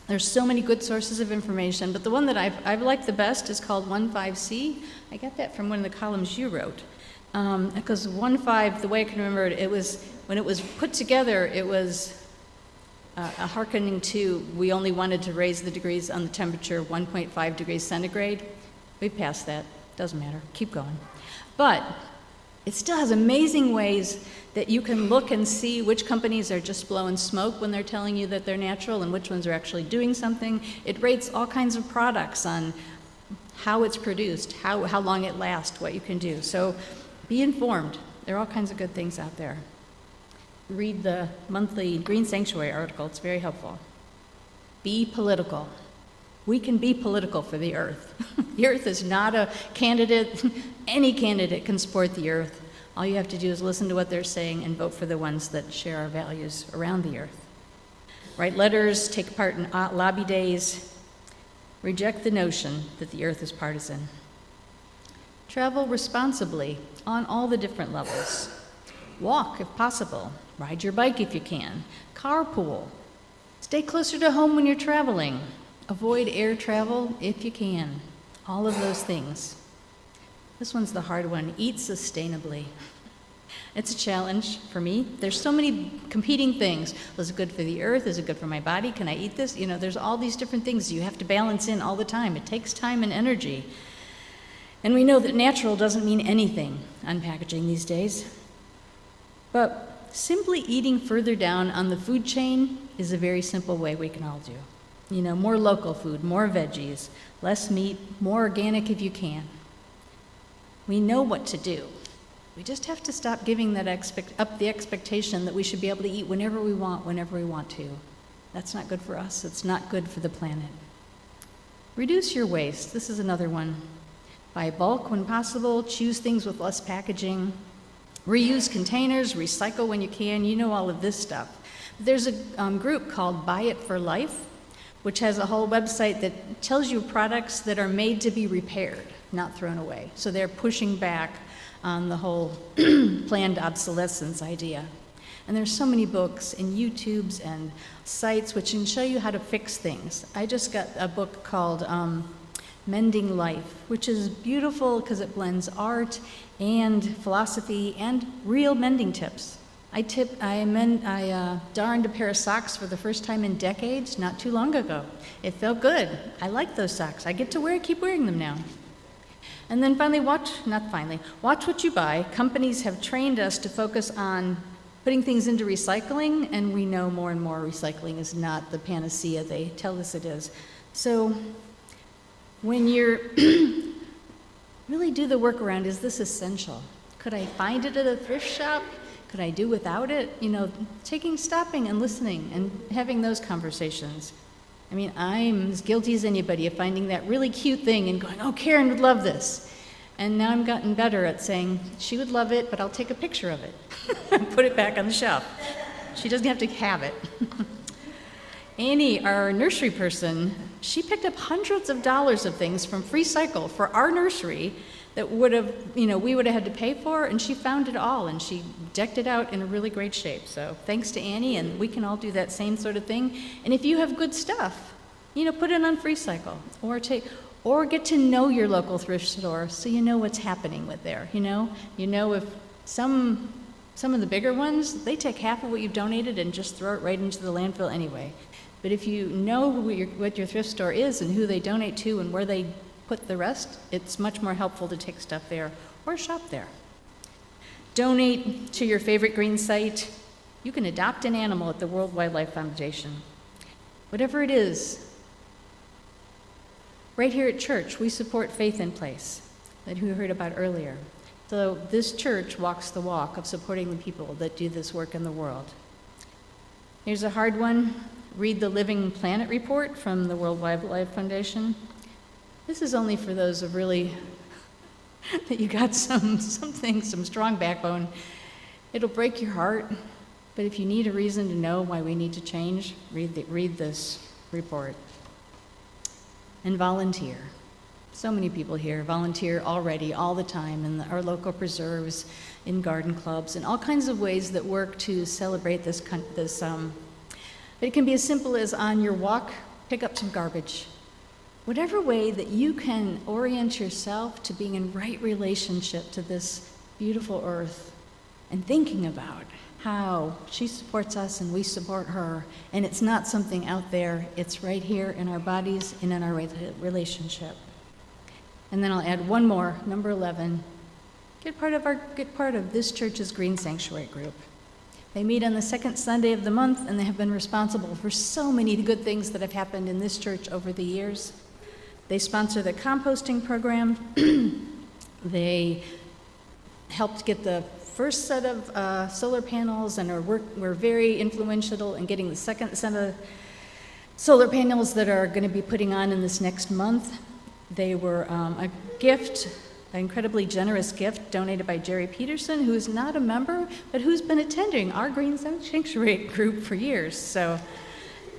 There's so many good sources of information, but the one that I've liked the best is called 1.5c. I got that from one of the columns you wrote. Because 1.5, the way I can remember it, it was, when it was put together, it was a hearkening to, we only wanted to raise the degrees on the temperature 1.5 degrees centigrade. We passed that. Doesn't matter. Keep going. But it still has amazing ways that you can look and see which companies are just blowing smoke when they're telling you that they're natural and which ones are actually doing something. It rates all kinds of products on how it's produced, how long it lasts, what you can do. So be informed. There are all kinds of good things out there. Read the monthly Green Sanctuary article. It's very helpful. Be political. We can be political for the earth. The earth is not a candidate. Any candidate can support the earth. All you have to do is listen to what they're saying and vote for the ones that share our values around the earth. Write letters, take part in lobby days. Reject the notion that the earth is partisan. Travel responsibly on all the different levels. Walk if possible. Ride your bike if you can. Carpool. Stay closer to home when you're traveling. Avoid air travel if you can. All of those things. This one's the hard one. Eat sustainably. It's a challenge for me. There's so many competing things. Is it good for the earth? Is it good for my body? Can I eat this? You know, there's all these different things you have to balance in all the time. It takes time and energy. And we know that natural doesn't mean anything on packaging these days. But simply eating further down on the food chain is a very simple way we can all do. You know, more local food, more veggies, less meat, more organic if you can. We know what to do. We just have to stop giving that up the expectation that we should be able to eat whenever we want to. That's not good for us. It's not good for the planet. Reduce your waste. This is another one. Buy bulk when possible. Choose things with less packaging. Reuse containers. Recycle when you can. You know all of this stuff. There's a group called Buy It for Life, which has a whole website that tells you products that are made to be repaired, not thrown away. So they're pushing back on the whole planned obsolescence idea. And there's so many books and YouTubes and sites which can show you how to fix things. I just got a book called Mending Life, which is beautiful because it blends art and philosophy and real mending tips. I darned a pair of socks for the first time in decades, not too long ago. It felt good. I like those socks. I get to keep wearing them now. And then finally, watch what you buy. Companies have trained us to focus on putting things into recycling, and we know more and more recycling is not the panacea they tell us it is. So when you're really do the work around, is this essential? Could I find it at a thrift shop? Could I do without it? You know, stopping and listening and having those conversations. I mean, I'm as guilty as anybody of finding that really cute thing and going, oh, Karen would love this. And now I've gotten better at saying, she would love it, but I'll take a picture of it and put it back on the shelf. She doesn't have to have it. Annie, our nursery person, she picked up hundreds of dollars of things from Free Cycle for our nursery that we would have had to pay for, and she found it all, and she decked it out in a really great shape. So thanks to Annie, and we can all do that same sort of thing. And if you have good stuff, put it on Free Cycle, or get to know your local thrift store so you know what's happening with there. You know if some of the bigger ones, they take half of what you've donated and just throw it right into the landfill anyway. But if you know what your thrift store is and who they donate to and where they put the rest, it's much more helpful to take stuff there or shop there. Donate to your favorite green site. You can adopt an animal at the World Wildlife Foundation. Whatever it is. Right here at church, we support Faith in Place, that we heard about earlier. So this church walks the walk of supporting the people that do this work in the world. Here's a hard one. Read the Living Planet report from the World Wildlife Foundation. This is only for those of really, that you got some strong backbone. It'll break your heart, but if you need a reason to know why we need to change, read this report. And volunteer. So many people here volunteer already, all the time, in our local preserves, in garden clubs, and all kinds of ways that work to celebrate this. But it can be as simple as on your walk, pick up some garbage. Whatever way that you can orient yourself to being in right relationship to this beautiful earth and thinking about how she supports us and we support her, and it's not something out there, it's right here in our bodies and in our relationship. And then I'll add one more, number 11. Get part of this church's Green Sanctuary group. They meet on the second Sunday of the month, and they have been responsible for so many good things that have happened in this church over the years. They sponsor the composting program. They helped get the first set of solar panels and were very influential in getting the second set of solar panels that are going to be putting on in this next month. They were a gift, an incredibly generous gift donated by Jerry Peterson, who is not a member, but who's been attending our Green Sanctuary group for years. So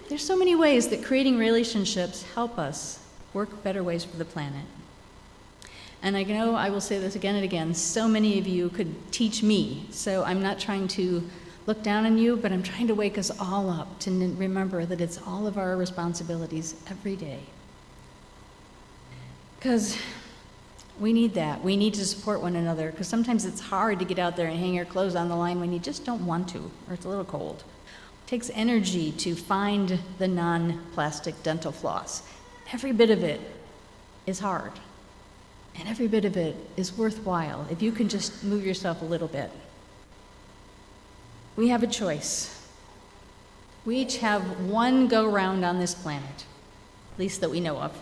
there's so many ways that creating relationships help us work better ways for the planet. And I know I will say this again and again, so many of you could teach me, so I'm not trying to look down on you, but I'm trying to wake us all up to remember that it's all of our responsibilities every day. Because we need that. We need to support one another, because sometimes it's hard to get out there and hang your clothes on the line when you just don't want to, or it's a little cold. It takes energy to find the non-plastic dental floss. Every bit of it is hard, and every bit of it is worthwhile if you can just move yourself a little bit. We have a choice. We each have one go-round on this planet, at least that we know of.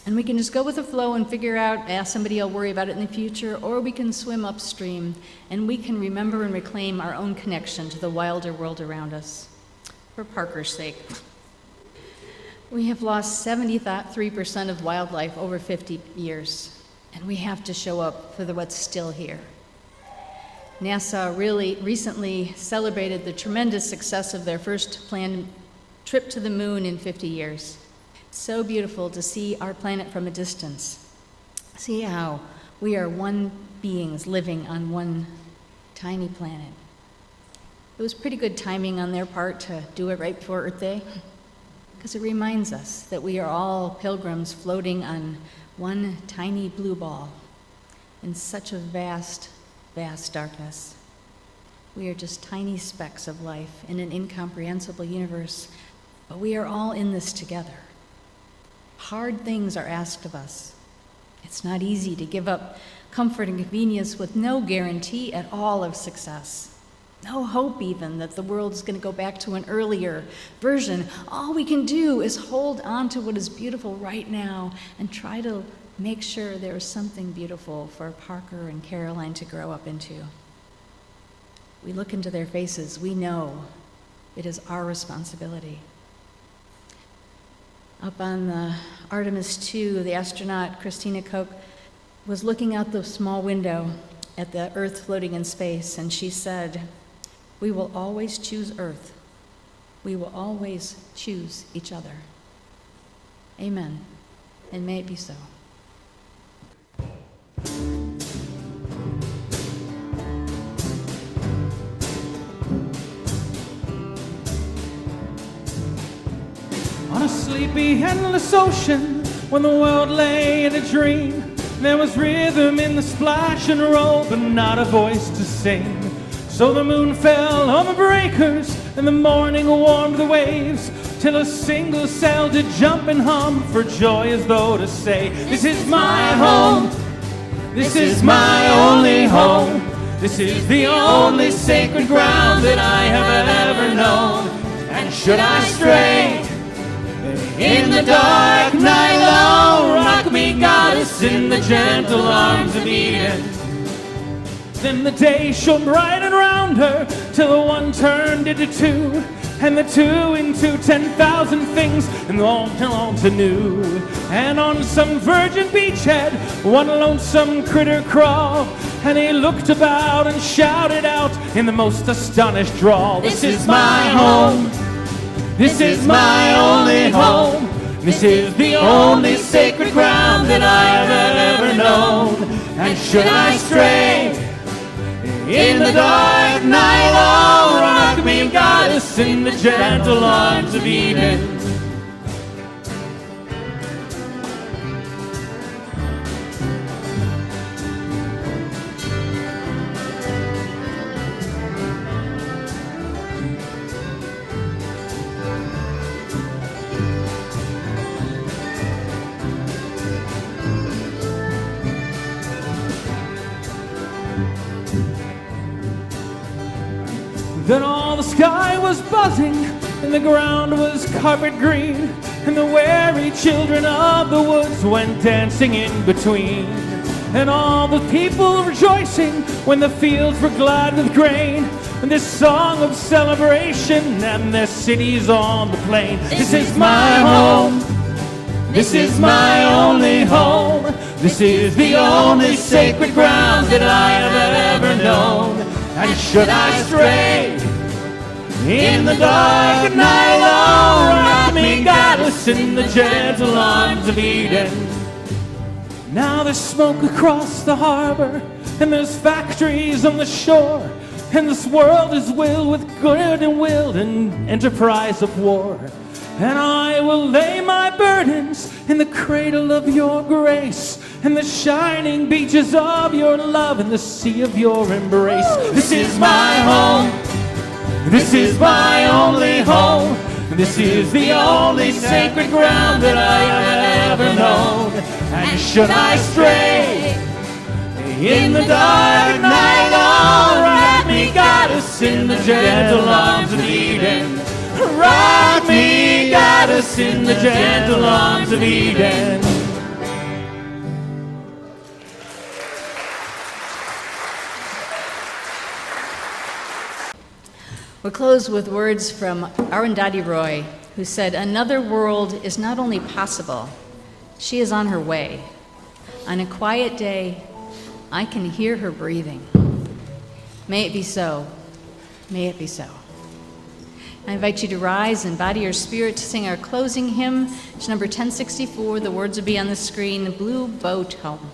And we can just go with the flow and figure out, somebody will worry about it in the future, or we can swim upstream and we can remember and reclaim our own connection to the wilder world around us, for Parker's sake. We have lost 73% of wildlife over 50 years, and we have to show up for what's still here. NASA really recently celebrated the tremendous success of their first planned trip to the moon in 50 years. So beautiful to see our planet from a distance. See how we are one beings living on one tiny planet. It was pretty good timing on their part to do it right before Earth Day, because it reminds us that we are all pilgrims floating on one tiny blue ball in such a vast, vast darkness. We are just tiny specks of life in an incomprehensible universe, but we are all in this together. Hard things are asked of us. It's not easy to give up comfort and convenience with no guarantee at all of success. No hope even that the world is going to go back to an earlier version. All we can do is hold on to what is beautiful right now and try to make sure there is something beautiful for Parker and Caroline to grow up into. We look into their faces. We know it is our responsibility. Up on the Artemis II, the astronaut Christina Koch was looking out the small window at the Earth floating in space, and she said, "We will always choose Earth. We will always choose each other." Amen, and may it be so. On a sleepy, endless ocean, when the world lay in a dream, there was rhythm in the splash and roll, but not a voice to sing. So the moon fell on the breakers, and the morning warmed the waves, till a single sail did jump and hum for joy, as though to say, "This is my home, this is my only home, this is the only sacred ground that I have ever known. And should I stray in the dark night long, rock me, goddess, in the gentle arms of Eden." Then the day shone bright and round her, till the one turned into two, and the two into 10,000 things, and all to new. And on some virgin beachhead, one lonesome critter crawled, and he looked about and shouted out in the most astonished drawl, "This is my home, this is my only home, this is the only sacred ground that I have ever known. And should I stray in the dark night, oh, rock me, goddess, in the gentle arms of Eden." Then all the sky was buzzing, and the ground was carpet green, and the weary children of the woods went dancing in between. And all the people rejoicing when the fields were glad with grain, and this song of celebration and their cities on the plain. This is my home, this is my only home, this is the only sacred ground that I have ever known. And should I stray in the dark night, oh, wrap me, goddess, in the gentle arms of Eden. Now there's smoke across the harbor, and there's factories on the shore, and this world is willed with good and will and enterprise of war. And I will lay my burdens in the cradle of your grace, and the shining beaches of your love, and the sea of your embrace. This is my home, this is my only home, this is the only sacred ground that I have ever known. And should I stray in the dark night, oh, wrap me, goddess, in the gentle arms of Eden. Wrap me, goddess, in the gentle arms of Eden. We'll close with words from Arundhati Roy, who said, "Another world is not only possible, she is on her way. On a quiet day, I can hear her breathing. May it be so. May it be so." I invite you to rise and body your spirit to sing our closing hymn. It's number 1064. The words will be on the screen, Blue Boat Home.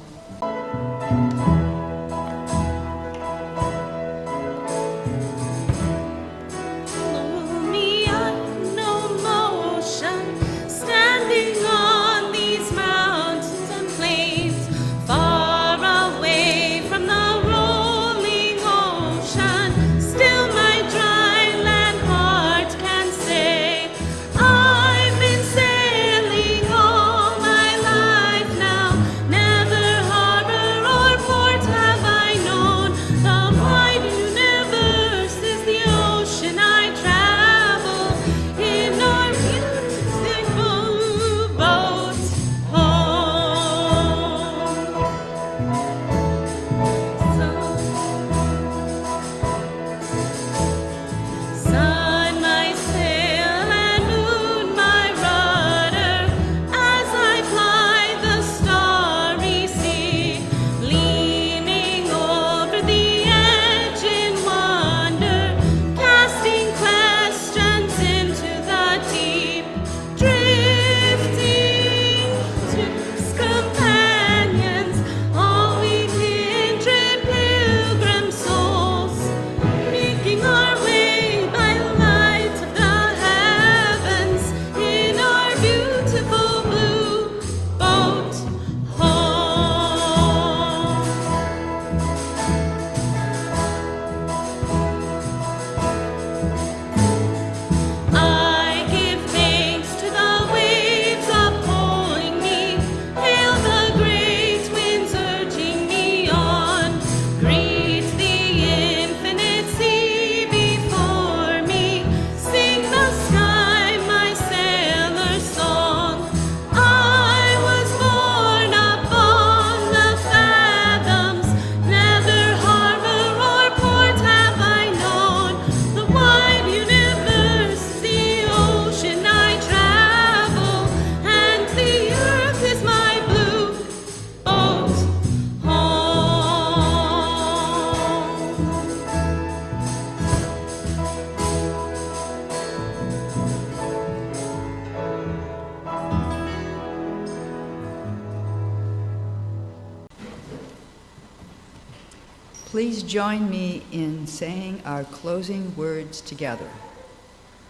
Please join me in saying our closing words together.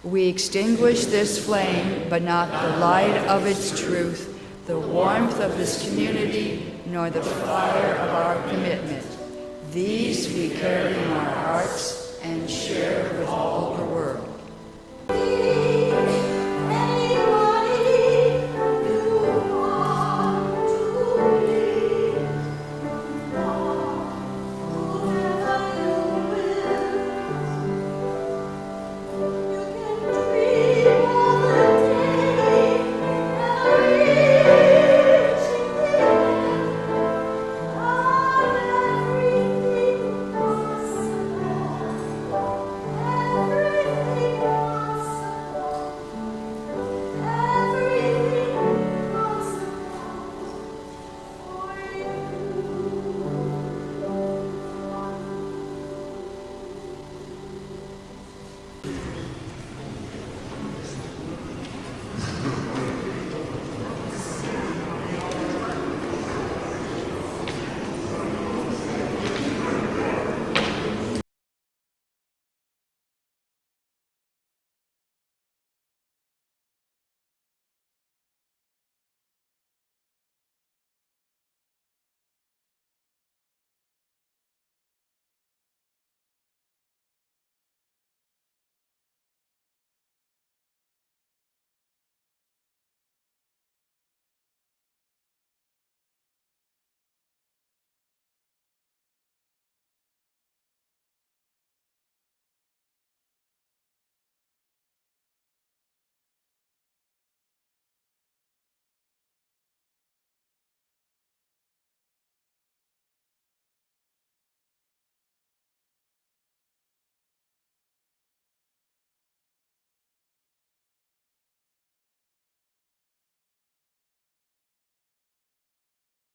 We extinguish this flame, but not the light of its truth, the warmth of this community, nor the fire of our commitment. These we carry in our hearts and share with all the world.